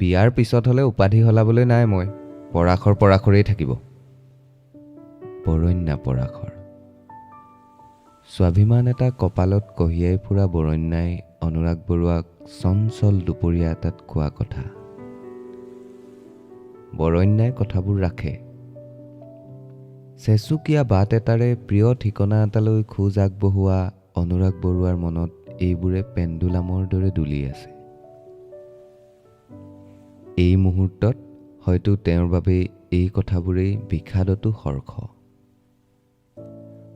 বিয়াৰ পিছত হলে উপাধি হলাবলৈ নাই মই পৰাখৰেই থাকিব বৰণ্যা পৰাখৰ স্বাভিমান এটা কপালত কঢ়িয়াই ফুৰা বৰণ্যাই অনুৰাগ বৰুৱাক চঞ্চল দুপৰীয়া এটাত কোৱা কথা বৰণ্যাই কথাবোৰ ৰাখে চেচুকীয়া বাট এটাৰে প্ৰিয় ঠিকনা এটালৈ খোজ আগবঢ়োৱা অনুৰাগ বৰুৱাৰ মনত এইবোৰে পেণ্ডুলামৰ দৰে দুলি আছে এই মুহূৰ্তত হয়তো তেওঁৰ বাবে এই কথাবোৰেই বিষাদতো হৰ্ষ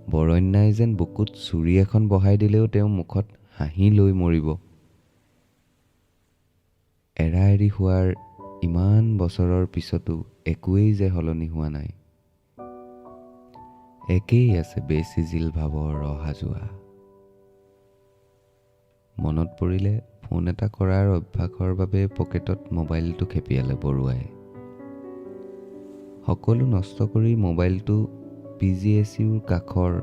বৰণ্যাই যেন বুকুত চুৰি এখন বহাই দিলেও তেওঁ মুখত হাঁহি লৈ মৰিব এৰা এৰি হোৱাৰ ইমান বছৰৰ পিছতো একোৱেই যে সলনি হোৱা নাই একেই আছে বেচিজিল ভাৱৰ অহা যোৱা মনত পৰিলে ফোন এটা কৰাৰ অভ্যাসৰ বাবে পকেটত মোবাইলটো খেপিয়ালে বৰুৱাই সকলো নষ্ট কৰি মোবাইলটো PGSUৰ কাষৰ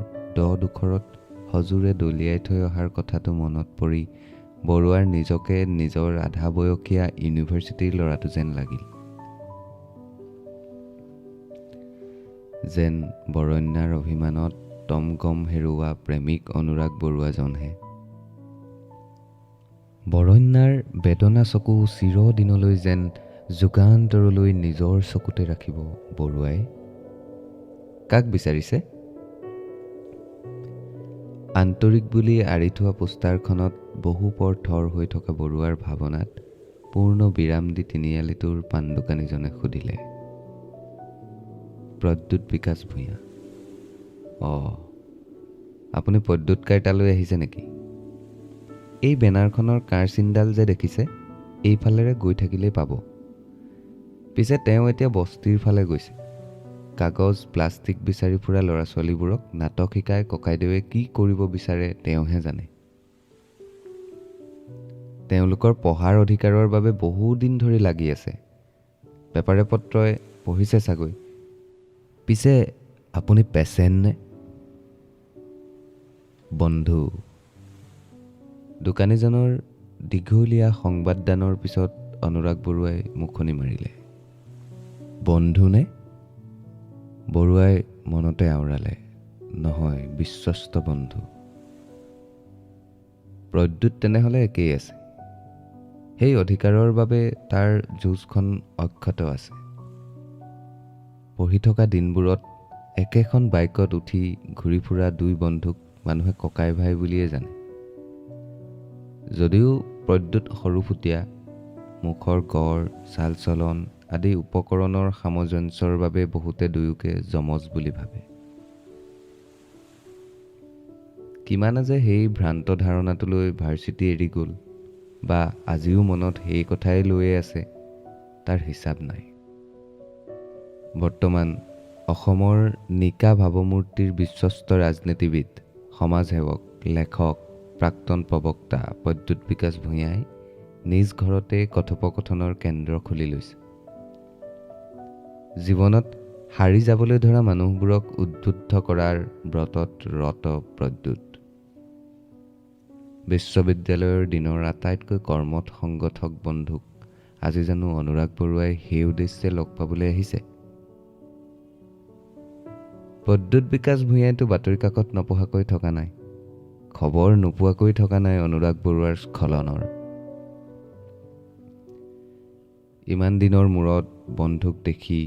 দুখৰত হজুৰে দলিয়াই থৈ অহাৰ কথাটো মনত পৰি বৰুৱাৰ নিজকে নিজৰ আধা বয়সীয়া ইউনিভাৰ্চিটিৰ ল'ৰাটো যেন লাগিল যেন বৰণ্যাৰ অভিমানত টমকম হেৰুৱা প্ৰেমিক অনুৰাগ বৰুৱাজনহে বৰণ্যাৰ বেদনা চকু চিৰদিনলৈ যেন যুগান্তৰলৈ নিজৰ চকুতে ৰাখিব বৰুৱাই কাক বিচাৰিছে আন্তৰিক বুলি আঁৰি থোৱা পোষ্টাৰখনত বহু পৰ থৰ হৈ থকা বৰুৱাৰ ভাৱনাত পূৰ্ণ বিৰাম দি তিনিআলিটোৰ পাণ দোকানীজনে সুধিলে প্ৰদ্যুৎ বিকাশ ভূঞা আপুনি প্ৰদ্যুৎ কাইটালৈ আহিছে নেকি এই বেনাৰখনৰ কাঁড়চিনডাল যে দেখিছে এইফালেৰে গৈ থাকিলেই পাব পিছে তেওঁ এতিয়া বস্তিৰ ফালে গৈছে কাগজ প্লাষ্টিক বিচাৰি ফুৰা ল'ৰা ছোৱালীবোৰক নাটক শিকাই ককাইদেৱে কি কৰিব বিচাৰে তেওঁহে জানে তেওঁলোকৰ পঢ়াৰ অধিকাৰৰ বাবে বহু দিন ধৰি লাগি আছে পেপাৰে পত্ৰই পঢ়িছে চাগৈ পিছে আপুনি পেচেণ্ট নে বন্ধু দোকানীজনৰ দীঘলীয়া সংবাদদানৰ পিছত অনুৰাগ বৰুৱাই মুখনি মাৰিলে বন্ধু নে বৰুৱাই মনতে আওৰালে নহয় বিশ্বস্ত বন্ধু প্ৰদ্যুৎ তেনেহলে একেই আছে সেই অধিকাৰৰ বাবে তাৰ যুঁজখন অক্ষত আছে পঢ়ি থকা দিনবোৰত একেখন বাইকত উঠি ঘূৰি ফুৰা দুই বন্ধুক মানুহে ককাই ভাই বুলিয়ে জানে যদিও প্ৰদ্যুৎ সৰুফুটীয়া মুখৰ গড় চাল চলন আদি উপকৰণৰ সামঞ্জস্যৰ বাবে বহুতে দুয়োকে যমজ বুলি ভাবে কিমান যে সেই ভ্ৰান্ত ধাৰণাটোলৈ ভাৰ্চিটি এৰি গ'ল বা আজিও মনত সেই কথাই লৈয়ে আছে তাৰ হিচাপ নাই বৰ্তমান অসমৰ নিকা ভাৱমূৰ্তিৰ বিশ্বস্ত ৰাজনীতিবিদ সমাজসেৱক লেখক প্ৰাক্তন প্ৰবক্তা প্ৰদ্যুৎ বিকাশ ভূঞাই নিজ ঘৰতে কথোপকথনৰ কেন্দ্ৰ খুলি লৈছে জীৱনত হাৰি যাবলৈ ধৰা মানুহবোৰক উদ্বুদ্ধ কৰাৰ ব্ৰতত ৰত প্ৰদ্যুৎ বিশ্ববিদ্যালয়ৰ দিনৰ আটাইতকৈ কৰ্মঠ সংগঠক বন্ধুক আজি জানো অনুৰাগ বৰুৱাই সেই উদ্দেশ্যে লগ পাবলৈ আহিছে প্ৰদ্যুৎ বিকাশ ভূঞাইতো বাতৰি কাকত নপঢ়াকৈ থকা নাই খবৰ নোপোৱাকৈ থকা নাই অনুৰাগ বৰুৱাৰ স্খলনৰ ইমান দিনৰ মূৰত বন্ধুক দেখি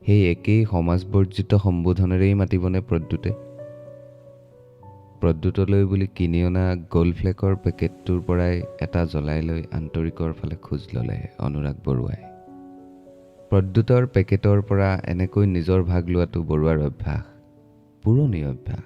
সেই একেই সমাজবৰ্জিত সম্বোধনেৰেই মাতিবনে প্ৰদ্যুতলৈ বুলি কিনি অনা গ'ল্ডফ্লেকৰ পেকেটটোৰ পৰাই এটা জ্বলাই লৈ আন্তৰিকৰ ফালে খোজ ল'লে অনুৰাগ বৰুৱাই প্ৰদ্যুতৰ পেকেটৰ পৰা এনেকৈ নিজৰ ভাগ লোৱাটো বৰুৱাৰ অভ্যাস পুৰণি অভ্যাস